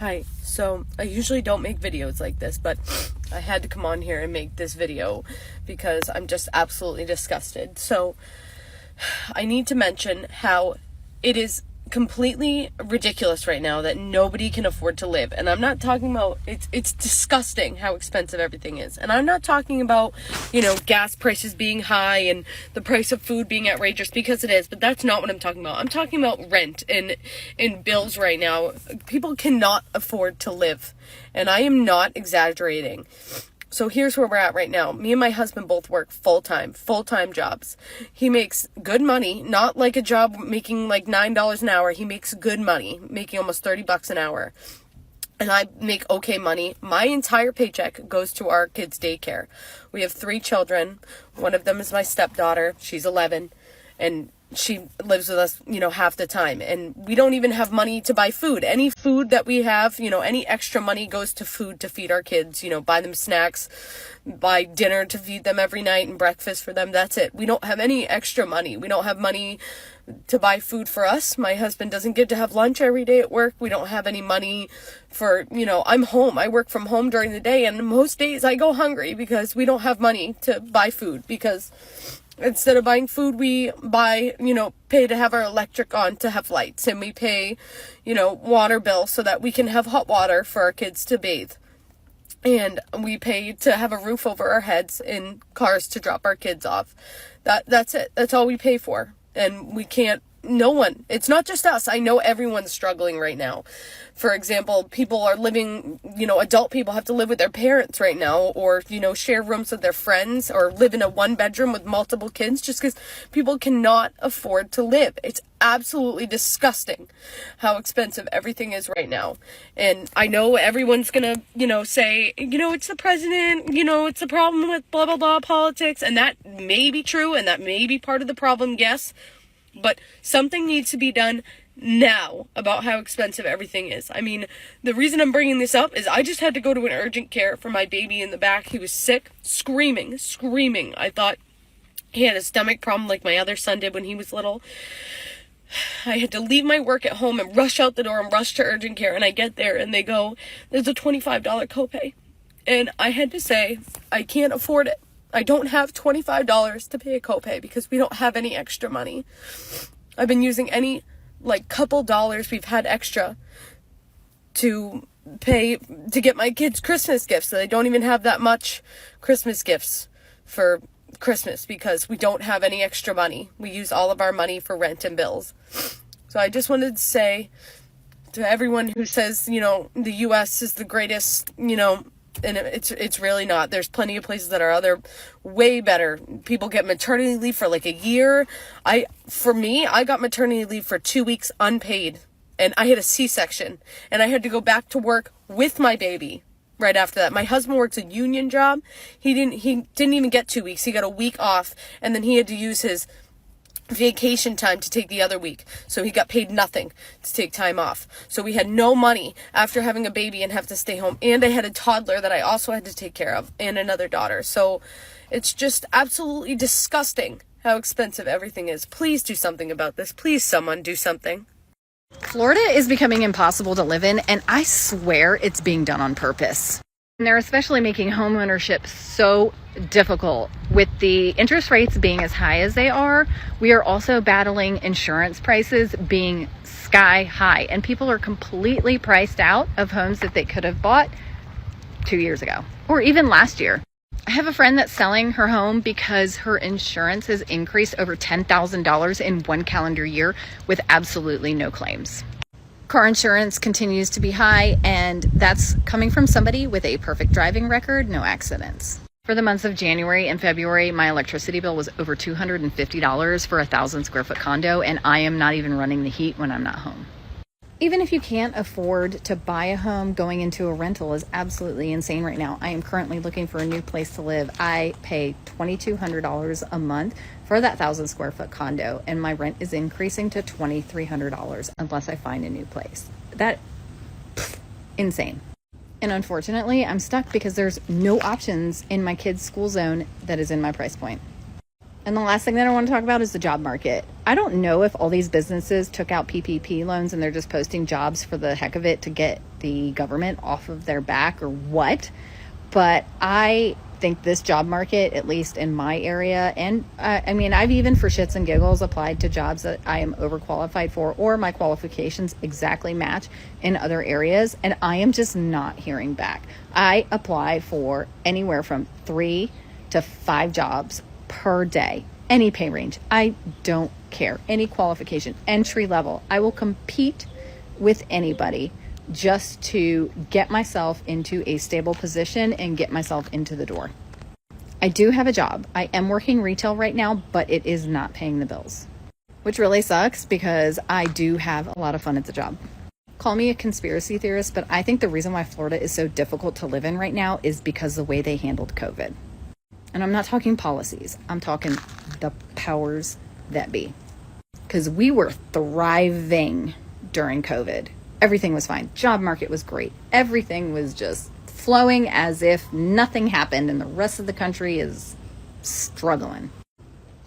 Hi. So I usually don't make videos like this, but I had to come on here and make this video because I'm just absolutely disgusted. So I need to mention how it is completely ridiculous right now that nobody can afford to live. And I'm not talking about, it's disgusting how expensive everything is. And I'm not talking about, gas prices being high and the price of food being outrageous, because it is, but that's not what I'm talking about. I'm talking about rent and bills right now. People cannot afford to live. And I am not exaggerating. So here's where we're at right now. Me and my husband both work full-time jobs. He makes good money, not like a job making like $9 an hour. He makes good money, making almost $30 an hour. And I make okay money. My entire paycheck goes to our kids' daycare. We have 3 children. One of them is my stepdaughter. She's 11. And she lives with us, half the time. And we don't even have money to buy food. Any food that we have, any extra money goes to food to feed our kids, buy them snacks, buy dinner to feed them every night and breakfast for them. That's it. We don't have any extra money. We don't have money to buy food for us. My husband doesn't get to have lunch every day at work. We don't have any money for, I'm home. I work from home during the day, and most days I go hungry because we don't have money to buy food, because instead of buying food, we buy, pay to have our electric on to have lights, and we pay, water bill so that we can have hot water for our kids to bathe. And we pay to have a roof over our heads and cars to drop our kids off. That's it. That's all we pay for. And we can't, no one, it's not just us. I know everyone's struggling right now. For example, people are living, adult people have to live with their parents right now, or, share rooms with their friends, or live in a 1-bedroom with multiple kids, just because people cannot afford to live. It's absolutely disgusting how expensive everything is right now. And I know everyone's gonna, say, it's the president, it's the problem with blah, blah, blah politics. And that may be true, and that may be part of the problem, yes. But something needs to be done now about how expensive everything is. I mean, the reason I'm bringing this up is I just had to go to an urgent care for my baby in the back. He was sick, screaming. I thought he had a stomach problem like my other son did when he was little. I had to leave my work at home and rush out the door and rush to urgent care. And I get there and they go, there's a $25 copay. And I had to say, I can't afford it. I don't have $25 to pay a copay because we don't have any extra money. I've been using any couple dollars we've had extra to pay to get my kids Christmas gifts. So they don't even have that much Christmas gifts for Christmas because we don't have any extra money. We use all of our money for rent and bills. So I just wanted to say to everyone who says, the US is the greatest, and it's really not. There's plenty of places that are way better. People get maternity leave for like a year. For me, I got maternity leave for 2 weeks unpaid, and I had a C-section, and I had to go back to work with my baby right after that. My husband works a union job. He didn't even get 2 weeks. He got a week off, and then he had to use his vacation time to take the other week. So he got paid nothing to take time off. So we had no money after having a baby and have to stay home. And I had a toddler that I also had to take care of, and another daughter. So it's just absolutely disgusting how expensive everything is. Please do something about this. Please, someone do something. Florida is becoming impossible to live in, and I swear it's being done on purpose. And they're especially making homeownership so difficult. With the interest rates being as high as they are, we are also battling insurance prices being sky high, and people are completely priced out of homes that they could have bought 2 years ago or even last year. I have a friend that's selling her home because her insurance has increased over $10,000 in 1 calendar year with absolutely no claims. Car insurance continues to be high, and that's coming from somebody with a perfect driving record, no accidents. For the months of January and February, my electricity bill was over $250 for a 1,000-square-foot condo, and I am not even running the heat when I'm not home. Even if you can't afford to buy a home, going into a rental is absolutely insane right now. I am currently looking for a new place to live. I pay $2,200 a month for that 1,000-square-foot condo, and my rent is increasing to $2,300 unless I find a new place. Insane. And unfortunately, I'm stuck because there's no options in my kids' school zone that is in my price point. And the last thing that I want to talk about is the job market. I don't know if all these businesses took out PPP loans and they're just posting jobs for the heck of it to get the government off of their back or what. But I think this job market, at least in my area, and I mean, I've even for shits and giggles applied to jobs that I am overqualified for or my qualifications exactly match in other areas, and I am just not hearing back. I apply for anywhere from 3 to 5 jobs per day, any pay range. I don't care. Any qualification, entry level. I will compete with anybody just to get myself into a stable position and get myself into the door. I do have a job. I am working retail right now, but it is not paying the bills, which really sucks because I do have a lot of fun at the job. Call me a conspiracy theorist, but I think the reason why Florida is so difficult to live in right now is because the way they handled COVID. And I'm not talking policies. I'm talking the powers that be. Because we were thriving during COVID. Everything was fine. Job market was great. Everything was just flowing as if nothing happened and the rest of the country is struggling.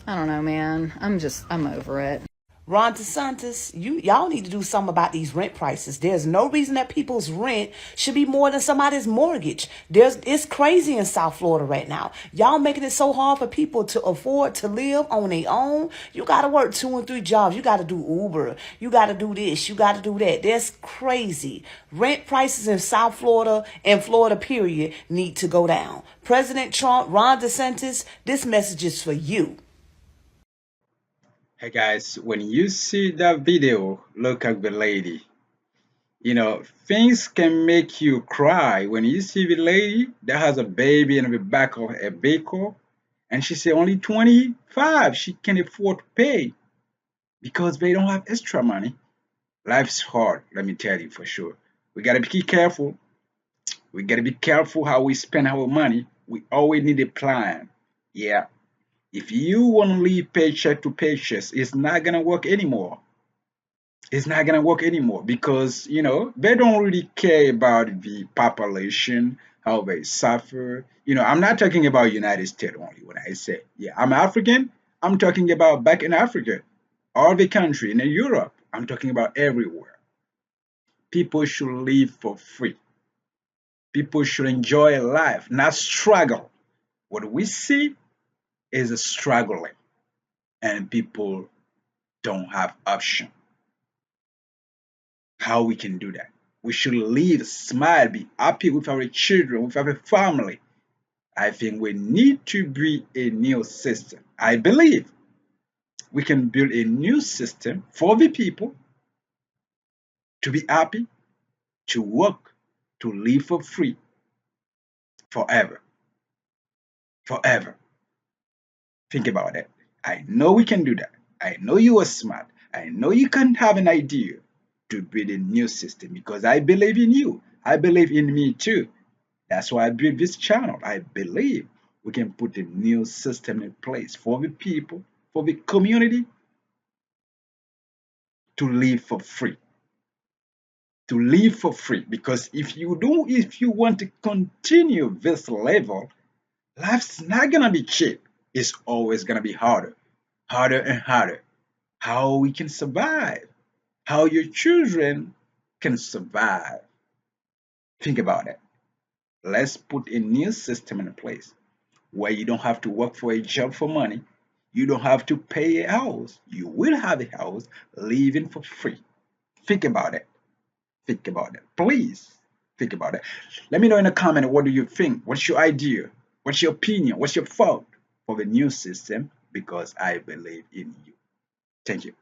I don't know, man. I'm over it. Ron DeSantis, y'all need to do something about these rent prices. There's no reason that people's rent should be more than somebody's mortgage. It's crazy in South Florida right now. Y'all making it so hard for people to afford to live on their own. You got to work 2 and 3 jobs. You got to do Uber. You got to do this. You got to do that. That's crazy. Rent prices in South Florida and Florida period need to go down. President Trump, Ron DeSantis, this message is for you. Hey guys, when you see that video, look at the lady. Things can make you cry when you see the lady that has a baby in the back of a vehicle and she say only 25 she can afford to pay because they don't have extra money. Life's hard, let me tell you for sure. We gotta be careful. We gotta be careful how we spend our money. We always need a plan. Yeah. If you want to live paycheck to paycheck, it's not going to work anymore. It's not going to work anymore because, they don't really care about the population, how they suffer. I'm not talking about United States only when I say, yeah, I'm African. I'm talking about back in Africa, all the country, in Europe. I'm talking about everywhere. People should live for free. People should enjoy life, not struggle. What we see is a struggling. And people don't have option. How we can do that? We should live, smile, be happy with our children, with our family. I think we need to build a new system. I believe we can build a new system for the people to be happy, to work, to live for free, forever. Forever. Think about it. I know we can do that. I know you are smart. I know you can have an idea to build a new system because I believe in you. I believe in me too. That's why I built this channel. I believe we can put a new system in place for the people, for the community to live for free. To live for free. Because if you want to continue this level, life's not gonna be cheap. It's always gonna be harder and harder. How we can survive, how your children can survive. Think about it. Let's put a new system in place where you don't have to work for a job for money. You don't have to pay a house. You will have a house living for free. Think about it. Think about it. Please think about it. Let me know in the comment, what do you think? What's your idea? What's your opinion? What's your thought for the new system? Because I believe in you. Thank you.